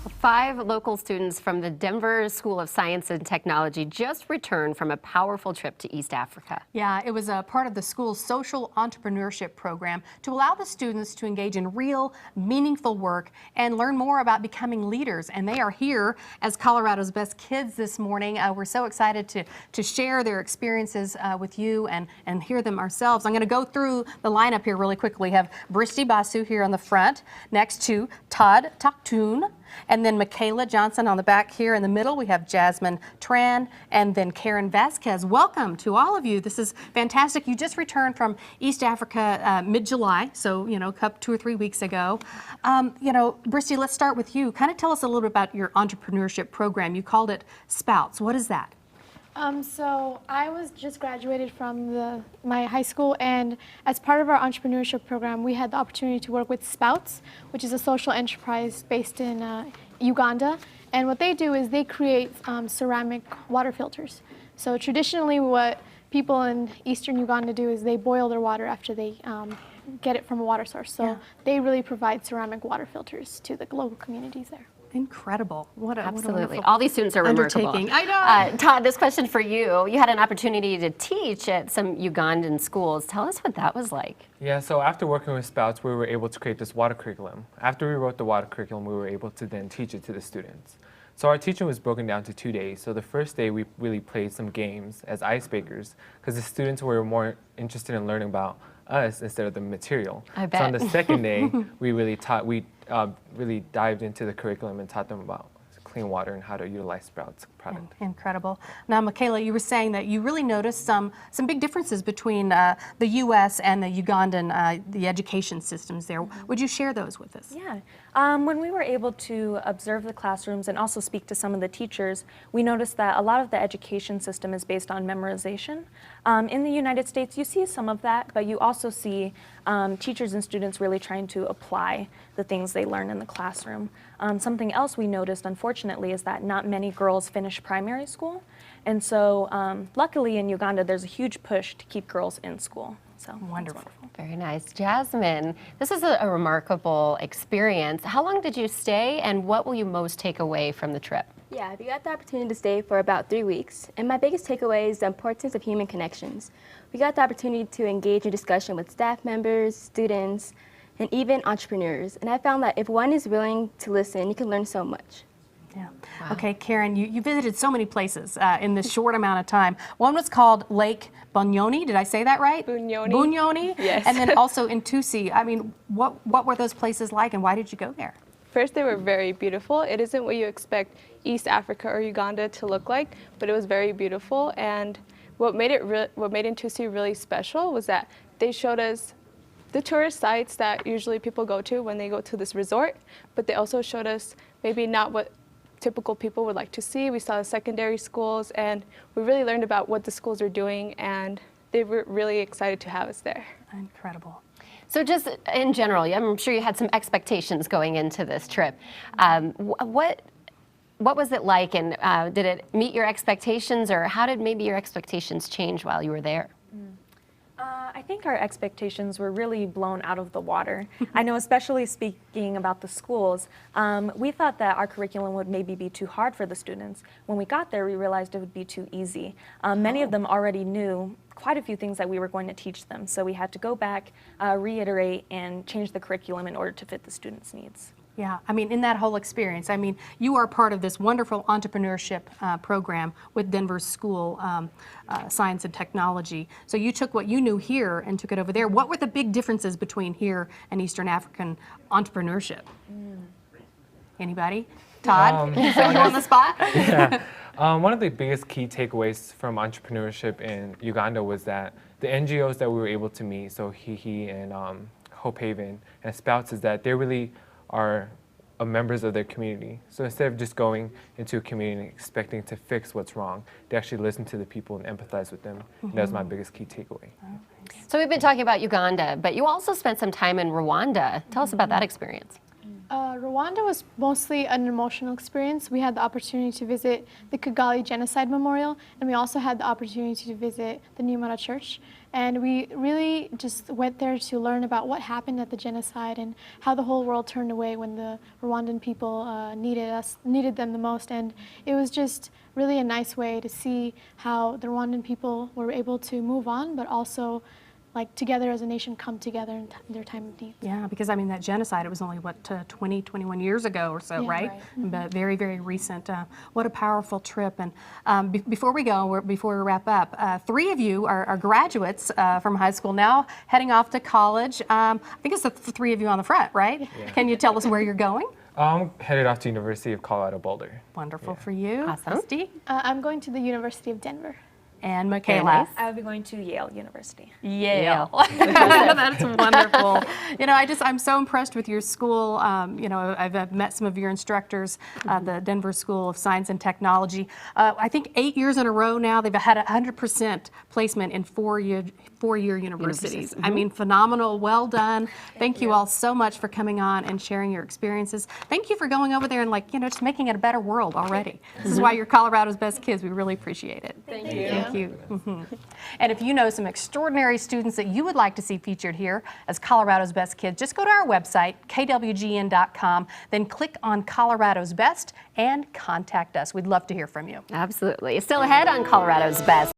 5 local students from the Denver School of Science and Technology just returned from a powerful trip to East Africa. Yeah, it was a part of the school's social entrepreneurship program to allow the students to engage in real, meaningful work and learn more about becoming leaders. And they are here as Colorado's best kids this morning. We're so excited to share their experiences with you and hear them ourselves. I'm going to go through the lineup here really quickly. We have Bristi Basu here on the front, next to Todd Taktoon, and then Michaela Johnson on the back here. In the middle, we have Jasmine Tran and then Karen Vasquez. Welcome to all of you. This is fantastic. You just returned from East Africa mid-July, so, 2 or 3 weeks ago. Bristi, let's start with you. Kind of tell us a little bit about your entrepreneurship program. You called it Spouts. What is that? So I was just graduated from my high school, and as part of our entrepreneurship program, we had the opportunity to work with Spouts, which is a social enterprise based in Uganda. And what they do is they create ceramic water filters. So traditionally what people in eastern Uganda do is they boil their water after they get it from a water source. So they really provide ceramic water filters to the local communities there. Incredible. Absolutely. All these students are remarkable. I know. Todd, this question for you. You had an opportunity to teach at some Ugandan schools. Tell us what that was like. Yeah, so after working with Spouts, we were able to create this water curriculum. After we wrote the water curriculum, we were able to then teach it to the students. So our teaching was broken down to 2 days. So the first day, we really played some games as icebreakers because the students were more interested in learning about us instead of the material. I bet. So on the second day, we really dived into the curriculum and taught them about clean water and how to utilize Sprouts product. Incredible. Now, Michaela, you were saying that you really noticed some big differences between the U.S. and the Ugandan, the education systems there. Would you share those with us? Yeah. When we were able to observe the classrooms and also speak to some of the teachers, we noticed that a lot of the education system is based on memorization. In the United States, you see some of that, but you also see teachers and students really trying to apply the things they learn in the classroom. Something else we noticed, unfortunately, is that not many girls finish primary school. And so luckily in Uganda, there's a huge push to keep girls in school. So wonderful. Very nice. Jasmine, this is a remarkable experience. How long did you stay, and what will you most take away from the trip? Yeah, we got the opportunity to stay for about 3 weeks, and my biggest takeaway is the importance of human connections. We got the opportunity to engage in discussion with staff members, students, and even entrepreneurs. And I found that if one is willing to listen, you can learn so much. Yeah. Wow. Okay, Karen, you visited so many places in this short amount of time. One was called Lake Bunyoni. Did I say that right? Bunyoni. Bunyoni? Yes. And then also in Tusi. I mean, what were those places like, and why did you go there? First, they were very beautiful. It isn't what you expect East Africa or Uganda to look like, but it was very beautiful. And what made Tusi really special was that they showed us the tourist sites that usually people go to when they go to this resort, but they also showed us maybe not what typical people would like to see. We saw the secondary schools, and we really learned about what the schools are doing, and they were really excited to have us there. Incredible. So just in general, I'm sure you had some expectations going into this trip. What was it like, and did it meet your expectations, or how did maybe your expectations change while you were there? I think our expectations were really blown out of the water. I know, especially speaking about the schools, we thought that our curriculum would maybe be too hard for the students. When we got there, we realized it would be too easy. Many of them already knew quite a few things that we were going to teach them, so we had to go back, reiterate, and change the curriculum in order to fit the students' needs. Yeah, I mean, in that whole experience, I mean, you are part of this wonderful entrepreneurship program with Denver's School Science and Technology. So you took what you knew here and took it over there. What were the big differences between here and Eastern African entrepreneurship? Anybody? Todd? Put you on the spot? Yeah. One of the biggest key takeaways from entrepreneurship in Uganda was that the NGOs that we were able to meet, so HeHe and Hope Haven and Spouts, is that they really are members of their community. So instead of just going into a community and expecting to fix what's wrong, they actually listen to the people and empathize with them. And that was my biggest key takeaway. So we've been talking about Uganda, but you also spent some time in Rwanda. Tell us about that experience. Rwanda was mostly an emotional experience. We had the opportunity to visit the Kigali Genocide Memorial, and we also had the opportunity to visit the Nyamata Church. And we really just went there to learn about what happened at the genocide and how the whole world turned away when the Rwandan people needed them the most. And it was just really a nice way to see how the Rwandan people were able to move on, but also like together as a nation come together in their time of need. Yeah, because I mean that genocide, it was only what, 20, 21 years ago or so, Yeah, right? right. But very, very recent. What a powerful trip. And before we wrap up, 3 of you are graduates from high school now, heading off to college. I think it's the 3 of you on the front, right? Yeah. Can you tell us where you're going? I'm headed off to University of Colorado Boulder. Wonderful for you. Awesome. Christy I'm going to the University of Denver. and Very Michaela. nice. I will be going to Yale University. Yale. That's wonderful. You know, I'm so impressed with your school. You know, I've met some of your instructors at the Denver School of Science and Technology. I think 8 years in a row now, they've had 100% placement in four-year universities. I mean, phenomenal. Well done. Thank you all so much for coming on and sharing your experiences. Thank you for going over there and, like, you know, just making it a better world already. This is why you're Colorado's best kids. We really appreciate it. Thank you. Thank you. And if you know some extraordinary students that you would like to see featured here as Colorado's Best Kids, just go to our website, kwgn.com, then click on Colorado's Best and contact us. We'd love to hear from you. Absolutely. Still ahead on Colorado's Best.